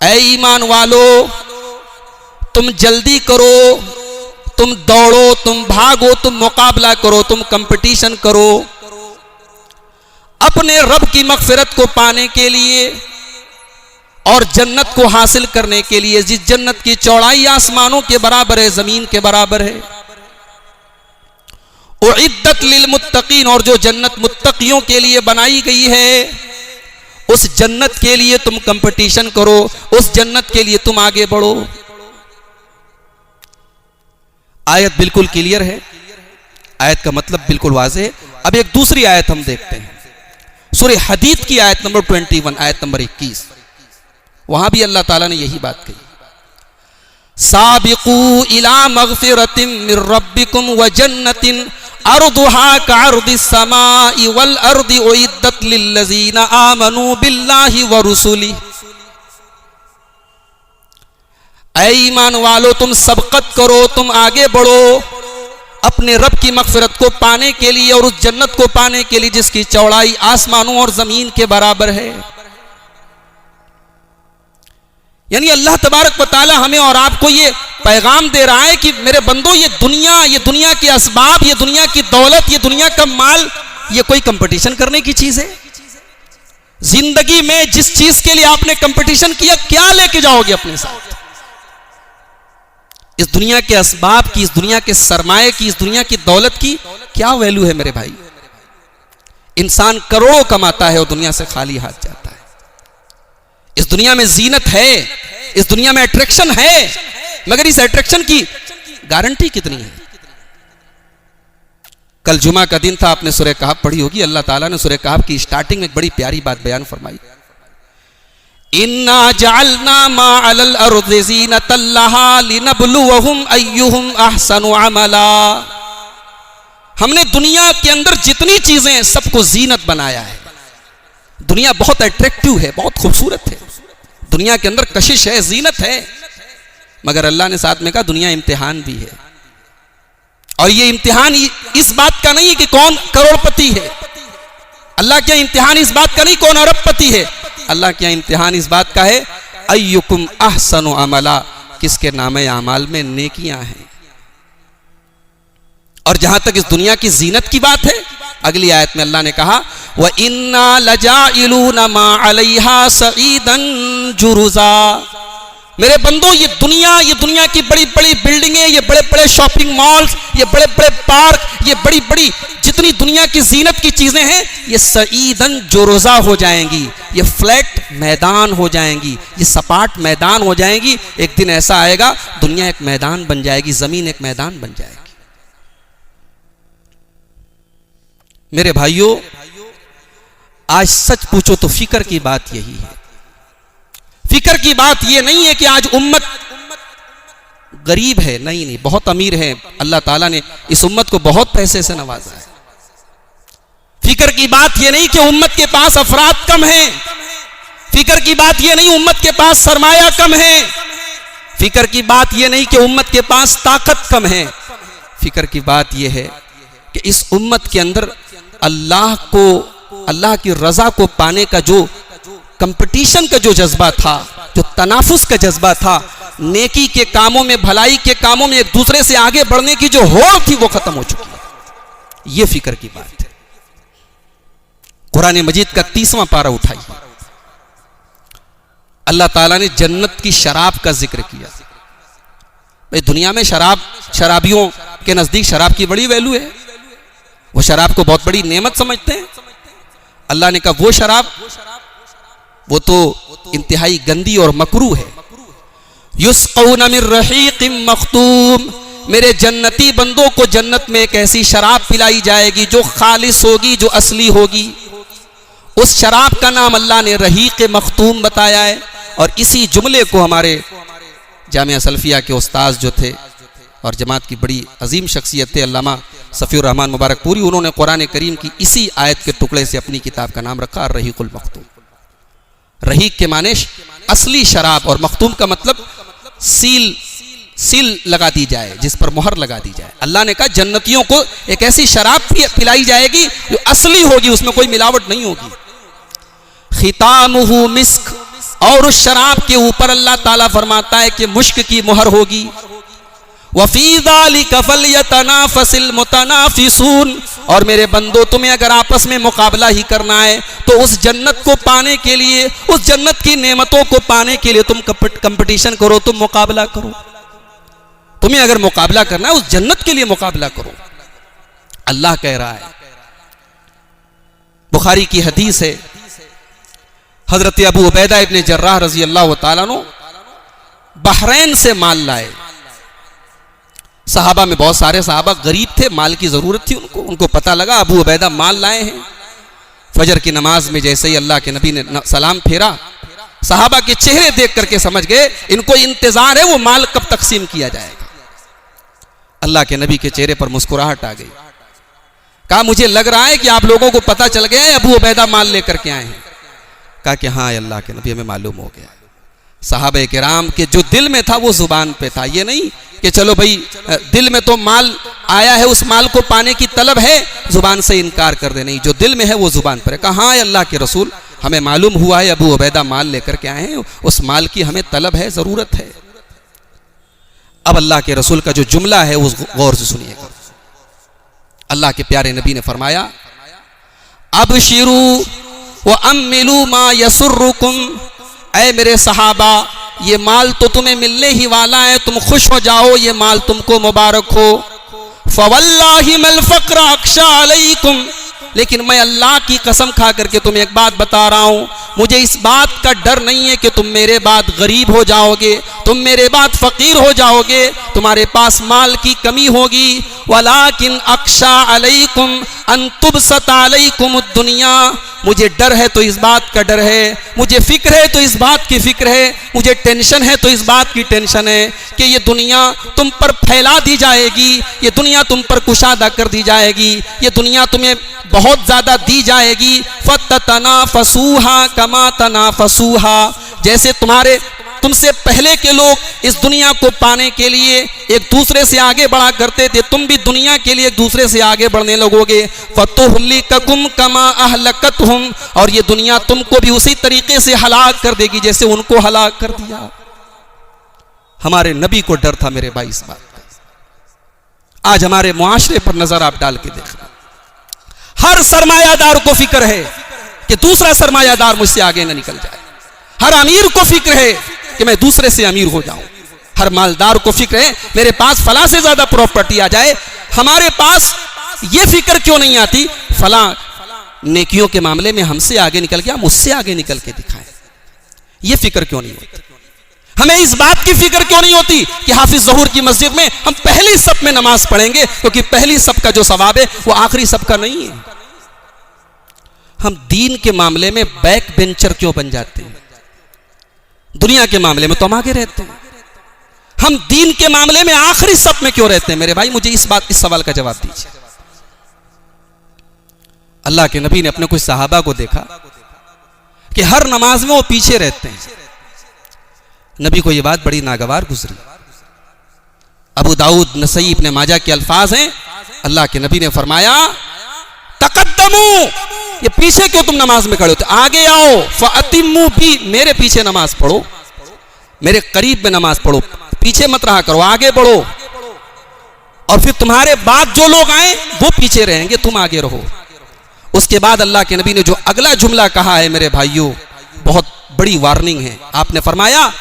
ऐ ईमान वालो, तुम जल्दी करो, तुम दौड़ो, तुम भागो, तुम मुकाबला करो, तुम कंपटीशन करो अपने रब की मगफिरत को पाने के लिए और जन्नत को हासिल करने के लिए, जिस जन्नत की चौड़ाई आसमानों के बराबर है, जमीन के बराबर है। उइद्दत लिल मुत्तकीन, और जो जन्नत मुत्तकियों के लिए बनाई गई है, उस जन्नत के लिए तुम कंपटीशन करो, उस जन्नत के लिए तुम आगे बढ़ो। आयत बिल्कुल क्लियर है, आयत का मतलब बिल्कुल वाज़ेह है। अब एक दूसरी आयत हम देखते हैं, सूरह हदीद की आयत नंबर 21, आयत नंबर 21। वहां भी अल्लाह ताला ने यही बात कही, साबिकू इला मगफिरतिन मिर रब्बिकुम व जन्नतिन अर्दुहा कअर्दिस समाई वल अर्दि उइद्दत लिल्लज़ीना आमनू बिल्लाहि व रुसुलिहि। ऐ ईमान वालो, तुम सबकत करो, तुम आगे बढ़ो अपने रब की मगफिरत को पाने के लिए और उस जन्नत को पाने के लिए जिसकी चौड़ाई आसमानों और जमीन के बराबर है। यानी अल्लाह तबारक व तआला हमें और आपको ये पैगाम दे रहा है कि मेरे बंदो, ये दुनिया के असबाब, ये दुनिया की दौलत, ये दुनिया का माल, ये कोई कंपटीशन करने की चीज है? जिंदगी में जिस चीज के लिए आपने कंपटीशन किया, क्या लेके जाओगे अपने साथ? इस दुनिया के असबाब की, इस दुनिया के सरमाए की, इस दुनिया की दौलत की क्या वैल्यू है मेरे भाई? इंसान करोड़ों कमाता है और दुनिया से खाली हाथ जाता है। इस दुनिया में जीनत है, इस दुनिया में अट्रैक्शन है, मगर इस अट्रैक्शन की गारंटी कितनी है? कल जुमा का दिन था, आपने सूरह कहफ पढ़ी होगी। अल्लाह ताला ने सूरह कहफ की स्टार्टिंग में एक बड़ी प्यारी बात बयान फरमाई, इन्ना जअलना मा अलल अर्दि ज़ीनतल लहा लिनब्लुवहुम अय्युहुम अहसनु अमला। हमने दुनिया के अंदर जितनी चीजें हैं सबको जीनत बनाया है। दुनिया बहुत अट्रैक्टिव है, बहुत खूबसूरत है, दुनिया के अंदर कशिश है, जीनत है, मगर अल्लाह ने साथ में कहा दुनिया इम्तिहान भी है। और ये इम्तिहान इस बात का नहीं कि कौन करोड़पति है, अल्लाह क्या इम्तिहान इस बात का नहीं कौन अरबपति है, अल्लाह क्या इम्तिहान इस बात का है अय्युकुम अहसनु अमला, किसके नामे अमाल में नेकियां हैं। और जहां तक इस दुनिया की जीनत की बात है, अगली आयत में अल्लाह ने कहा व इन्ना लजाइलूना मा अलैहा सईदन जुरुजा। मेरे बंदो, ये दुनिया की बड़ी बड़ी बिल्डिंगें, ये बड़े बड़े शॉपिंग मॉल्स, ये बड़े बड़े पार्क, ये बड़ी बड़ी जितनी दुनिया की जीनत की चीजें हैं, ये सईदन जुरुजा हो जाएंगी, ये फ्लैट मैदान हो जाएंगी, ये सपाट मैदान हो जाएंगी। एक दिन ऐसा आएगा दुनिया एक मैदान बन जाएगी, जमीन एक मैदान बन जाएगी। मेरे भाइयों, आज सच पूछो तो फिक्र की बात यही है। फिक्र की बात यह नहीं है कि आज उम्मत गरीब है, नहीं, बहुत अमीर है, अल्लाह ताला ने इस उम्मत को बहुत पैसे से नवाजा है। फिक्र की बात यह नहीं कि उम्मत के पास अफराद कम हैं, फिक्र की बात यह नहीं उम्मत के पास सरमाया कम है, फिक्र की बात यह नहीं कि उम्मत के पास ताकत कम है। फिक्र की बात यह है कि इस उम्मत के अंदर अल्लाह की रजा को पाने का जो कंपटीशन का जो जज्बा था, जो तनाफुस का जज्बा था, नेकी के कामों में, भलाई के कामों में एक दूसरे से आगे बढ़ने की जो होड़ थी वो खत्म हो चुकी है। ये फिक्र की बात है। कुरान मजीद का 30वां पारा उठाइए, अल्लाह ताला ने जन्नत की शराब का जिक्र किया। भाई दुनिया में शराबियों के नजदीक शराब की बड़ी वैल्यू है, वो शराब को बहुत बड़ी नेमत समझते हैं। अल्लाह ने कहा वो शराब वो तो इंतहाई गंदी और मकरू है। युस्क़ौना मिन रहीक़िम मख़्तूम, मेरे जन्नती बंदों को जन्नत में एक ऐसी शराब पिलाई जाएगी जो खालिस होगी, जो असली होगी। उस शराब का नाम अल्लाह ने रहीक़ मख़्तूम बताया है। और इसी जुमले को हमारे जामिया सल्फिया के उस्ताद जो थे और जमात की बड़ी अजीम शख्सियत थे अल्लामा सफ़ीउर रहमान मुबारकपुरी, उन्होंने कुरान करीम की इसी आयत के टुकड़े से अपनी किताब का नाम रखा रहीक़ुल मख़्तूम। रहीक़ के माने असली शराब और मख़्तूम का मतलब सील लगा दी जाए, जिस पर मोहर लगा दी जाए। अल्लाह ने कहा जन्नतियों को एक ऐसी शराब पिलाई जाएगी जो असली होगी, उसमें कोई मिलावट नहीं होगी। खितामुहु मिस्क, और उस शराब के ऊपर अल्लाह ताला फरमाता है कि मुश्क की मुहर होगी। वफ़ी ज़ालिका फ़ल्यतनाफ़सिल मुतनाफ़िसून, और मेरे बंदो तुम्हें अगर आपस में मुकाबला ही करना है तो उस जन्नत को पाने के लिए, उस जन्नत की नेमतों को पाने के लिए तुम कंपटीशन करो, तुम मुकाबला करो। तुम्हें अगर मुकाबला करना है उस जन्नत के लिए मुकाबला करो। अल्लाह कह रहा है, बुखारी की हदीस है, हजरत अबू उबैदा इब्ने जर्राह रजी अल्लाह तआला अन्हु बहरैन से माल लाए। सहाबा में बहुत सारे सहाबा गरीब थे, माल की जरूरत थी उनको पता लगा अबू उबैदा माल लाए हैं। फजर की नमाज में जैसे ही अल्लाह के नबी ने सलाम फेरा, सहाबा के चेहरे देख करके समझ गए इनको इंतजार है वो माल कब तकसीम किया जाएगा। अल्लाह के नबी के चेहरे पर मुस्कुराहट आ गई। कहा मुझे लग रहा है कि आप लोगों को पता चल गया है अबू उबैदा माल लेकर के आए हैं। कहा कि हाँ अल्लाह के नबी हमें मालूम हो गया। सहाबे किराम के जो दिल में था वो जुबान पे था, ये नहीं कि चलो भाई दिल में तो माल आया है, उस माल को पाने की तलब है, जुबान से इनकार कर दे, नहीं, जो दिल में है वो जुबान पर है। कहा हाँ अल्लाह के रसूल हमें मालूम हुआ है अबू उबैदा माल लेकर के आए हैं, उस माल की हमें तलब है, जरूरत है। अब अल्लाह के रसूल का जो जुमला है उस गौर से सुनिएगा। अल्लाह के प्यारे नबी ने फरमाया अबशिरू व अम्मिलू मा यसुर्रुकुम, ऐ मेरे सहाबा ये माल तो तुम्हें मिलने ही वाला है, तुम खुश हो जाओ, ये माल तुमको मुबारक हो। फवल्लाहि मल फ़क्र अख्शा अलैकुम, लेकिन मैं अल्लाह की कसम खा करके तुम्हें एक बात बता रहा हूँ, मुझे इस बात का डर नहीं है कि तुम मेरे बाद गरीब हो जाओगे, तुम मेरे बाद फ़कीर हो जाओगे, तुम्हारे पास माल की कमी होगी। वलाकिन अख्शा अलैकुम अन तुबसत अलैकुम दुनिया, मुझे डर है तो इस बात का डर है, मुझे फिक्र है तो इस बात की फिक्र है, मुझे टेंशन है तो इस बात की टेंशन है कि ये दुनिया तुम पर फैला दी जाएगी, ये दुनिया तुम पर कुशादा कर दी जाएगी, ये दुनिया तुम्हें बहुत ज़्यादा दी जाएगी। फततनाफसूहा कमा तनाफसूहा, जैसे तुमसे पहले के लोग इस दुनिया को पाने के लिए एक दूसरे से आगे बढ़ा करते थे, तुम भी दुनिया के लिए एक दूसरे से आगे बढ़ने लगोगे। फतुहलिककुम कमा अहलकतहुम, और ये दुनिया तुमको भी उसी तरीके से हलाक कर देगी जैसे उनको हलाक कर दिया। हमारे नबी को डर था मेरे भाई इस बात का। आज हमारे मुआशरे पर नजर आप डाल के देखना, हर सरमायादार को फिक्र है कि दूसरा सरमायादार मुझसे आगे न निकल जाए, हर अमीर को फिक्र है कि मैं दूसरे से अमीर हो जाऊं, हर मालदार को फिक्र है मेरे पास फला से ज्यादा प्रॉपर्टी आ जाए। हमारे पास ये फिक्र क्यों नहीं आती फला नेकियों के मामले में हमसे आगे निकल गया, मुझसे आगे निकल के दिखाए, ये फिक्र क्यों नहीं होती? हमें इस बात की फिक्र क्यों नहीं होती कि हाफिज ज़हूर की मस्जिद में हम पहली सफ में नमाज पढ़ेंगे, क्योंकि पहली सफ का जो सवाब है वो आखिरी सफ का नहीं है। हम दीन के मामले में बैक बेंचर क्यों बन जाते हैं? दुनिया के मामले में तो हम आगे रहते हैं, हम दीन के मामले में आखिरी सफ में क्यों रहते हैं? मेरे भाई मुझे इस सवाल का जवाब दीजिए। अल्लाह के नबी ने अपने कुछ सहाबा को देखा कि हर नमाज में वो पीछे रहते हैं। नबी को यह बात बड़ी नागवार गुजरी। अबू दाऊद नसई इब्ने माजा के अल्फाज हैं, अल्लाह के नबी ने फरमाया तकद्दमू, ये पीछे क्यों तुम नमाज में खड़े होते, आगे आओ। फअतिम्मू भी, मेरे पीछे नमाज पढ़ो, मेरे करीब में नमाज पढ़ो, पीछे मत रहा करो, आगे बढ़ो, और फिर तुम्हारे बाद जो लोग आए वो पीछे रहेंगे, तुम आगे रहो। उसके बाद अल्लाह के नबी ने जो अगला जुमला कहा है मेरे भाइयों, बहुत बड़ी वार्निंग है। आपने फरमाया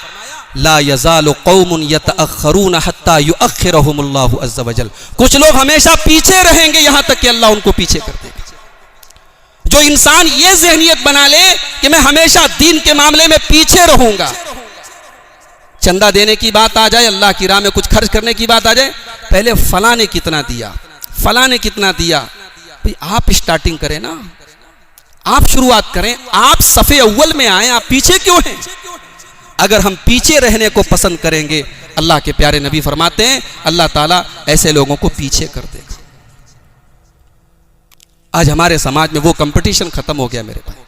ला यज़ालु कौमुन यतअख्खरून हत्ता युअख्खिरहुमुल्लाहु अज़्ज़ा वजल, कुछ लोग हमेशा पीछे रहेंगे यहां तक कि अल्लाह उनको पीछे कर देगा। जो इंसान ये ज़हनियत बना ले कि मैं हमेशा दीन के मामले में पीछे रहूंगा, चंदा देने की बात आ जाए, अल्लाह की राह में कुछ खर्च करने की बात आ जाए, पहले फला ने कितना दिया, फला ने कितना दिया, भाई आप स्टार्टिंग करें ना, आप शुरुआत करें, आप सफ़े अव्वल में आए, आप पीछे क्यों हैं? अगर हम पीछे रहने को पसंद करेंगे, अल्लाह के प्यारे नबी फरमाते हैं अल्लाह ताला ऐसे लोगों को पीछे कर देगा। आज हमारे समाज में वो कंपटीशन खत्म हो गया मेरे भाई।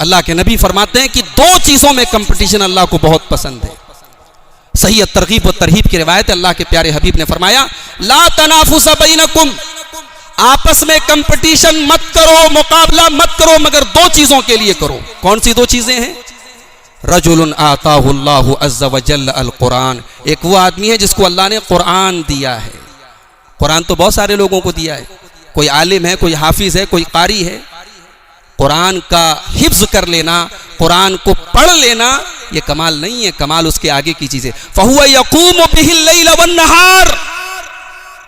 अल्लाह के नबी फरमाते हैं कि दो चीजों में कंपटीशन अल्लाह को बहुत पसंद है। सही तरगीब व तरहीब की रिवायत, अल्लाह के प्यारे हबीब ने फरमाया ला तनाफुस बैनकुम, आपस में कंपटीशन मत करो, मुकाबला मत करो, मगर दो चीजों के लिए करो। कौन सी दो चीजें हैं? रजुलन आताहुल्लाहु अज़्ज़ा व जल्ल अल कुरान, एक वो आदमी है जिसको अल्लाह ने कुरान दिया है। कुरान तो बहुत सारे लोगों को दिया है, कोई आलिम है, कोई हाफिज है, कोई कारी है। कुरान का हिफ्ज कर लेना, कुरान को पढ़ लेना, ये कमाल नहीं है, कमाल उसके आगे की चीज है। फहुवा यक़ूमु बिहिल लैल वन नहार,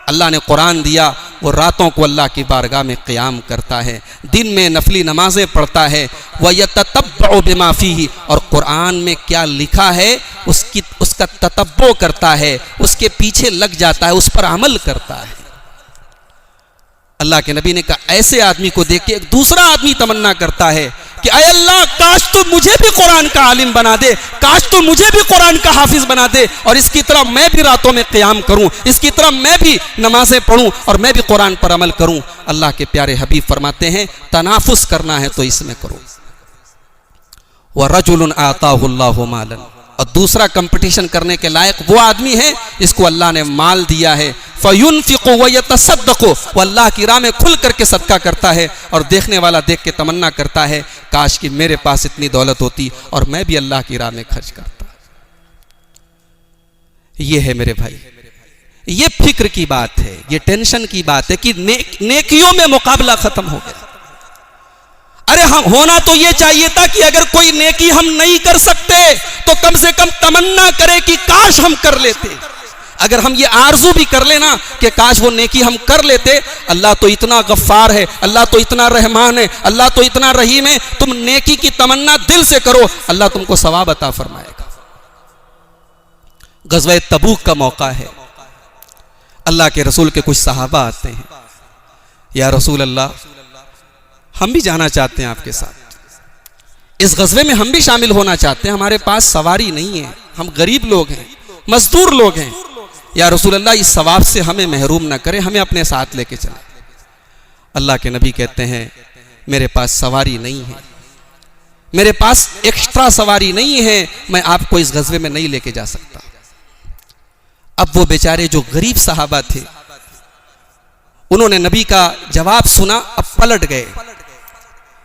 अल्लाह ने कुरान दिया, वो रातों को अल्लाह की बारगाह में क़याम करता है, दिन में नफली नमाजें पढ़ता है। व यततब्बउ बिमा फीही, और कुरान में क्या लिखा है उसका ततब्बो करता है, उसके पीछे लग जाता है, उस पर अमल करता है। अल्लाह के नबी ने कहा ऐसे आदमी को देख के एक दूसरा आदमी तमन्ना करता है कि अय अल्लाह, काश तो मुझे भी कुरान का आलिम बना दे, काश तो मुझे भी कुरान का हाफिज बना दे, और इसकी तरह मैं भी रातों में क़याम करूं, इसकी तरह मैं भी नमाजें पढ़ूं और मैं भी कुरान पर अमल करूं। अल्लाह के प्यारे हबीब फरमाते हैं तनाफुस करना है तो इसमें करो। व रजुलन आताहुल्लाहु मालन, और दूसरा कंपटीशन करने के लायक वो आदमी है जिसको अल्लाह ने माल दिया है। फयुनफिकु व यतसद्दकु, वो अल्लाह की राह में खुल करके सदका करता है, और देखने वाला देख के तमन्ना करता है काश कि मेरे पास इतनी दौलत होती और मैं भी अल्लाह की राह में खर्च करता। ये है मेरे भाई, ये फिक्र की बात है, ये टेंशन की बात है कि नेकियों में मुकाबला खत्म हो गया। अरे हम होना तो ये चाहिए था कि अगर कोई नेकी हम नहीं कर सकते तो कम से कम तमन्ना करें कि काश हम कर लेते। अगर हम ये आरजू भी कर लेना कि काश वो नेकी हम कर लेते, अल्लाह तो इतना गफ्फार है, अल्लाह तो इतना रहमान है, अल्लाह तो इतना रहीम है, तुम नेकी की तमन्ना दिल से करो, अल्लाह तुमको सवाब अता फरमाएगा। गज़वा तबूक का मौका है, अल्लाह के रसूल के कुछ सहाबा आते हैं, या रसूल अल्लाह, हम भी जाना चाहते हैं आपके साथ, इस गज़वे में हम भी शामिल होना चाहते हैं, हमारे पास सवारी नहीं है, हम गरीब लोग हैं, मजदूर लोग हैं, या रसूल अल्लाह इस सवाब से हमें महरूम ना करें, हमें अपने साथ लेके चलें। अल्लाह के नबी कहते हैं मेरे पास सवारी नहीं है, मेरे पास एक्स्ट्रा सवारी नहीं है, मैं आपको इस गज़वे में नहीं लेके जा सकता। अब वो बेचारे जो गरीब सहाबा थे उन्होंने नबी का जवाब सुना, अब पलट गए,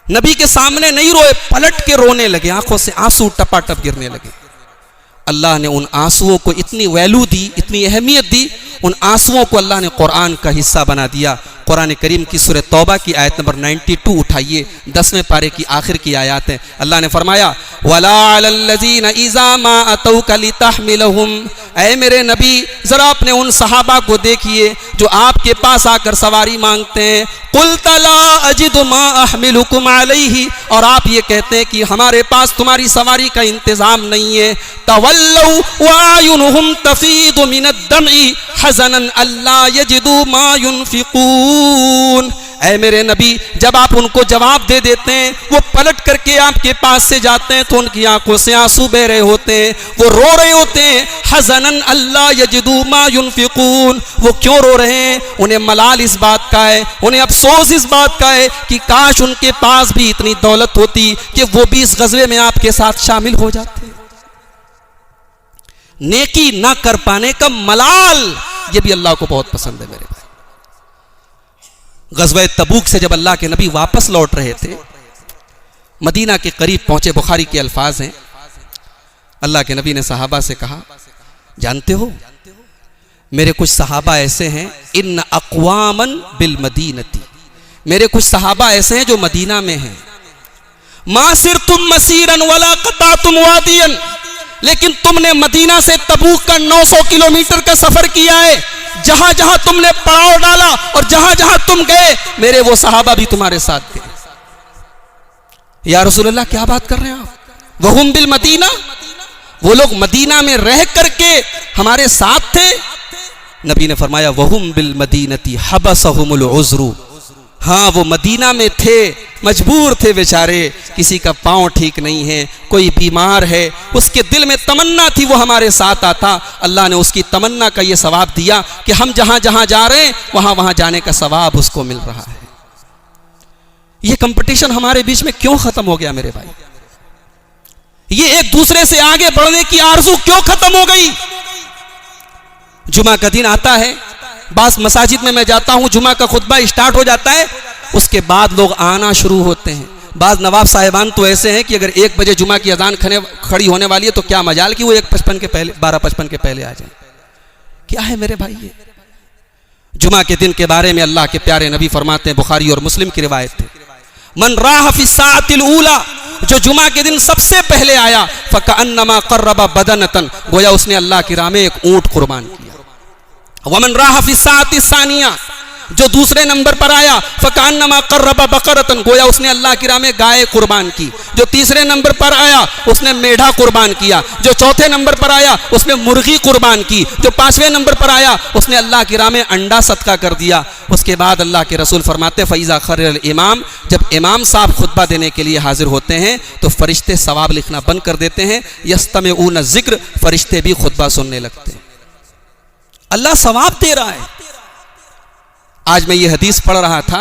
नबी के सामने नहीं रोए, पलट के रोने लगे, आंखों से आंसू टपाटप गिरने लगे। अल्लाह ने उन आंसुओं को इतनी वैल्यू दी, इतनी अहमियत दी, उन आंसुओं को अल्लाह ने कुरान का हिस्सा बना दिया। कुरान करीम की सूरह तौबा की आयत नंबर 92 उठाइए, 10वें पारे की आखिर की आयत है। अल्लाह ने फरमाया वला अलल्लज़ीना इज़ा मा अतौका लितहमिलहुम, ऐ मेरे नबी जरा अपने उन सहाबा को देखिए जो आपके पास आकर सवारी मांगते हैं, कुल्त ला अजिदु मा अहमिलुकुम अलैहि, और आप ये कहते हैं कि हमारे पास तुम्हारी सवारी का इंतजाम नहीं है। तवल्लौ व अयुनुहुम तफीदु मिनद दमई हज़नन अल्ला यजिदु मा युनफिकून। ऐ मेरे नबी जब आप उनको जवाब दे देते हैं, वो पलट करके आपके पास से जाते हैं तो उनकी आंखों से आंसू बह रहे होते हैं, वो रो रहे होते हैं। हज़नन अल्ला यजिदु मा युनफिकून, वो क्यों रो रहे हैं? उन्हें मलाल इस बात का है, उन्हें अफसोस इस बात का है कि काश उनके पास भी इतनी दौलत होती कि वो भी इस गज़वे में आपके साथ शामिल हो जाते। नेकी ना कर पाने का मलाल, ये भी अल्लाह को बहुत पसंद है मेरे भाई। गज़वा तबूक से जब अल्लाह के नबी वापस लौट रहे थे, मदीना के करीब पहुंचे, बुखारी के अल्फाज हैं, अल्लाह के नबी ने सहाबा से कहा जानते हो मेरे कुछ सहाबा ऐसे हैं, इन अक़वामन बिल मदीनती, मेरे कुछ सहाबा ऐसे हैं जो मदीना में हैं, मा सिरतुम मसीरन वला क़तातुम वादियन, लेकिन तुमने मदीना से तबूक का 900 किलोमीटर का सफर किया है, जहां जहां तुमने पड़ाव डाला और जहां जहां तुम गए मेरे वो सहाबा भी तुम्हारे साथ थे। या रसूल अल्लाह क्या बात कर रहे हैं आप? वहुम बिल मदीना, वो लोग मदीना में रह करके हमारे साथ थे। नबी ने फरमाया वहुम बिल मदीनती हबसहुमुल उज़्रु, हाँ वो मदीना में थे, मजबूर थे बेचारे, किसी का पांव ठीक नहीं है, कोई बीमार है, उसके दिल में तमन्ना थी वो हमारे साथ आता, अल्लाह ने उसकी तमन्ना का ये सवाब दिया कि हम जहां जहां जा रहे हैं वहां वहां जाने का सवाब उसको मिल रहा है। ये कंपटीशन हमारे बीच में क्यों खत्म हो गया मेरे भाई? ये एक दूसरे से आगे बढ़ने की आरज़ू क्यों खत्म हो गई? जुमा का दिन आता है, बास मसाजिद में मैं जाता हूँ, जुमा का खुतबा स्टार्ट हो जाता है, उसके बाद लोग आना शुरू होते हैं। बाज नवाब साहिबान तो ऐसे हैं कि अगर 1 बजे जुमा की अजान खड़ी होने वाली है तो क्या मजाल कि वो 1:55 के पहले 12:55 के पहले आ जाए। क्या है मेरे भाई ये? जुमा के दिन के बारे में अल्लाह के प्यारे नबी फरमाते हैं, बुखारी और मुस्लिम की रिवायत है, मन राह फी सातिल ऊला, जो जुमा के दिन सबसे पहले आया, फकअन्नमा क़र्रबा बदनतन, गोया उसने अल्लाह की राह में एक ऊंट कुर्बान किया। वमन राह फी साति सानिया, जो दूसरे नंबर पर आया, फकअन्नमा क़र्रबा बकरतन, गोया उसने अल्लाह की राह में गाय कुर्बान की। जो तीसरे नंबर पर आया उसने मेढ़ा कुर्बान किया। जो चौथे नंबर पर आया उसने मुर्गी कुर्बान की। जो 5वें नंबर पर आया उसने अल्लाह की राह में अंडा सदका कर दिया। उसके बाद अल्लाह के रसूल फरमाते, फ़ैज़ा खर्रल इमाम, जब इमाम साहब खुतबा देने के लिए हाजिर होते हैं तो फरिश्ते सवाब लिखना बंद कर देते हैं। यस्तमिऊन ज़िक्र, फरिश्ते भी खुतबा सुनने लगते हैं। अल्लाह सवाब दे रहा है। आज मैं ये हदीस पढ़ रहा था,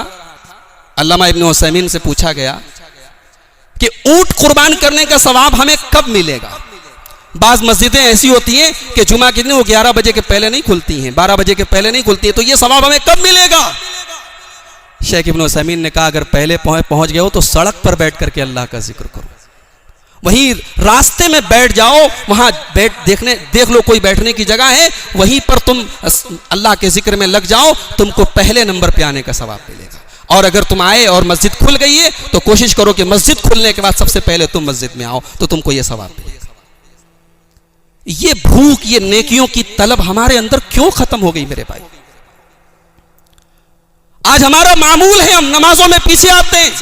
अल्लामा इब्न उसैमीन से पूछा गया कि ऊंट कुर्बान करने का सवाब हमें कब मिलेगा। बाज़ मस्जिदें ऐसी होती हैं कि जुमा के दिन वो 11 बजे के पहले नहीं खुलती हैं, 12 बजे के पहले नहीं खुलती हैं, तो ये सवाब हमें कब मिलेगा? शेख इब्न उसैमीन ने कहा, अगर पहले पहुंच गए हो तो सड़क पर बैठ करके अल्लाह का जिक्र करो, वहीं रास्ते में बैठ जाओ, वहां देख लो कोई बैठने की जगह है, वहीं पर तुम अल्लाह के जिक्र में लग जाओ, तुमको पहले नंबर पे आने का सवाब मिलेगा। और अगर तुम आए और मस्जिद खुल गई है तो कोशिश करो कि मस्जिद खुलने के बाद सबसे पहले तुम मस्जिद में आओ, तो तुमको यह सवाब मिलेगा। ये भूख, ये नेकियों की तलब हमारे अंदर क्यों खत्म हो गई मेरे भाई? आज हमारा मामूल है हम नमाजों में पीछे आते हैं,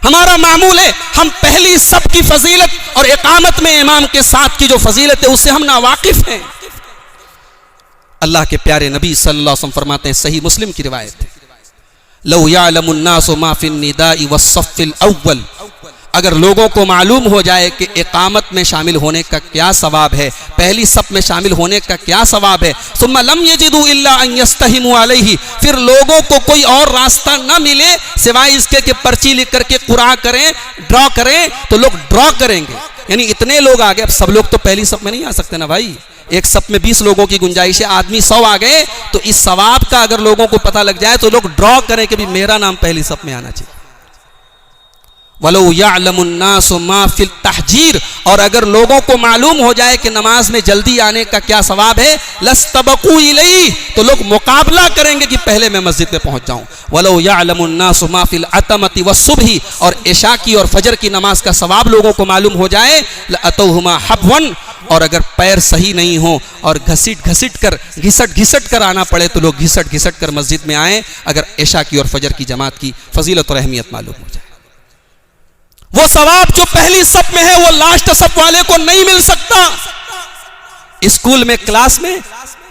हमारा मामूल है हम पहली सब की फजीलत और इकामत में इमाम के साथ की जो फजीलत है उससे हम नावाकिफ हैं। अल्लाह के प्यारे नबी सल्लल्लाहु अलैहि वसल्लम फरमाते हैं, सही मुस्लिम की रिवायत है, लौ यअलमुन नासु मा फिन निदाई वस्सफ़िल अव्वल, अगर लोगों को मालूम हो जाए कि इकामत में शामिल होने का क्या सवाब है, पहली सफ में शामिल होने का क्या सवाब है, सुम्मा लम यजिदू इल्ला अन यस्तहिमू अलैहि, फिर लोगों को कोई और रास्ता न मिले सिवाय इसके कि पर्ची लिख करके कुरान करें, ड्रॉ करें, तो लोग ड्रॉ करेंगे। यानी इतने लोग आ गए, अब सब लोग तो पहली सफ में नहीं आ सकते ना भाई, एक सफ में 20 लोगों की गुंजाइश है, आदमी 100 आ गए, तो इस सवाब का अगर लोगों को पता लग जाए तो लोग ड्रॉ करें कि भी मेरा नाम पहली सफ में आना चाहिए। वलो यअलमुन नासु मा फिल तहजीर, और अगर लोगों को मालूम हो जाए कि नमाज में जल्दी आने का क्या सवाब है, लस्तबकू इलैहि, तो लोग मुकाबला करेंगे कि पहले मैं मस्जिद में पहुंच जाऊं। वलो यअलमुन नासु मा फिल अतमति वस्सुबही, और इशा की और फजर की नमाज का सवाब लोगों को मालूम हो जाए, लअतौहुमा हबवन, और अगर पैर सही नहीं हो और घिसट घिसट कर आना पड़े तो लोग घिसट घिसट कर मस्जिद में आए, अगर इशा की और फजर की जमात की फजीलत और अहमियत मालूम हो जाए। वो सवाब जो पहली सफ में है वो लास्ट सफ वाले को नहीं मिल सकता। स्कूल में क्लास में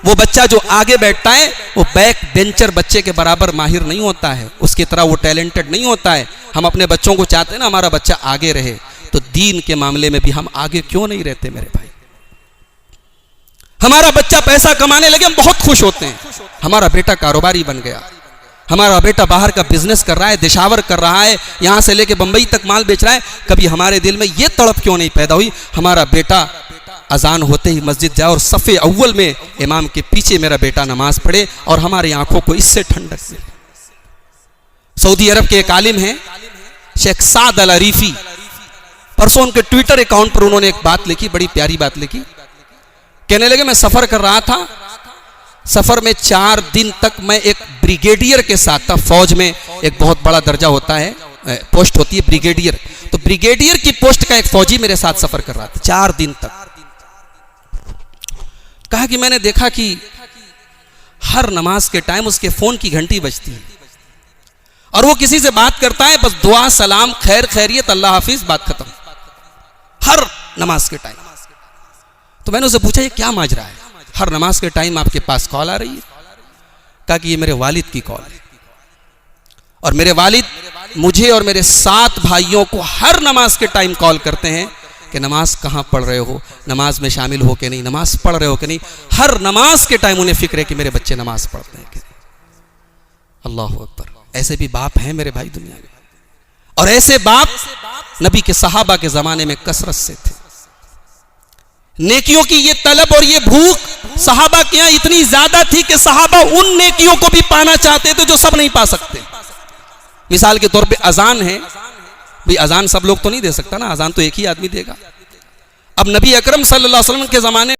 वो बच्चा जो आगे बैठता है वो बैक बेंचर बच्चे के बराबर माहिर नहीं होता है, उसकी तरह वो टैलेंटेड नहीं होता है। हम अपने बच्चों को चाहते हैं ना हमारा बच्चा आगे रहे, तो दीन के मामले में भी हम आगे क्यों नहीं रहते मेरे भाई? हमारा बच्चा पैसा कमाने लगे हम बहुत खुश होते हैं, हमारा बेटा कारोबारी बन गया, हमारा बेटा बाहर का बिजनेस कर रहा है, दिशावर कर रहा है, यहां से लेके बंबई तक माल बेच रहा है, कभी हमारे दिल में यह तड़प क्यों नहीं पैदा हुई हमारा बेटा अजान होते ही मस्जिद जाए और सफ़े अव्वल में इमाम के पीछे मेरा बेटा नमाज पढ़े और हमारी आंखों को इससे ठंडक मिले। सऊदी अरब के एक आलिम हैं शेख साद अल अरीफी, परसों उनके ट्विटर अकाउंट पर उन्होंने एक बात लिखी, बड़ी प्यारी बात लिखी। कहने लगे मैं सफर कर रहा था, सफर में 4 दिन तक मैं एक ब्रिगेडियर के साथ था। फौज में एक बहुत बड़ा दर्जा होता है, पोस्ट होती है ब्रिगेडियर, तो ब्रिगेडियर की पोस्ट का एक फौजी मेरे साथ सफर कर रहा था 4 दिन तक। कहा कि मैंने देखा कि हर नमाज के टाइम उसके फोन की घंटी बजती है और वो किसी से बात करता है, बस दुआ सलाम खैर खैरियत अल्लाह हाफिज, बात खत्म, हर नमाज के टाइम। तो मैंने उससे पूछा ये क्या माजरा है, हर नमाज के टाइम आपके पास कॉल आ रही है? कहा कि ये मेरे वालिद की कॉल है और मेरे वालिद मुझे और मेरे 7 भाइयों को हर नमाज के टाइम कॉल करते हैं कि नमाज कहाँ पढ़ रहे हो, नमाज में शामिल हो के नहीं, नमाज पढ़ रहे हो कि नहीं। हर नमाज के टाइम उन्हें फिक्र है कि मेरे बच्चे नमाज पढ़ते हैं कि नहीं। अल्लाह अकबर। ऐसे भी बाप हैं मेरे भाई दुनिया में, और ऐसे बाप नबी के सहाबा के जमाने में कसरत से थे। नेकियों की ये तलब और ये भूख सहाबा के यहाँ इतनी ज्यादा थी कि सहाबा उन नेकियों को भी पाना चाहते थे जो सब नहीं पा सकते। मिसाल के तौर पे अजान है, भाई अजान सब लोग तो नहीं दे सकता ना, अजान तो एक ही आदमी देगा। अब नबी अकरम सल्लल्लाहु अलैहि वसल्लम के जमाने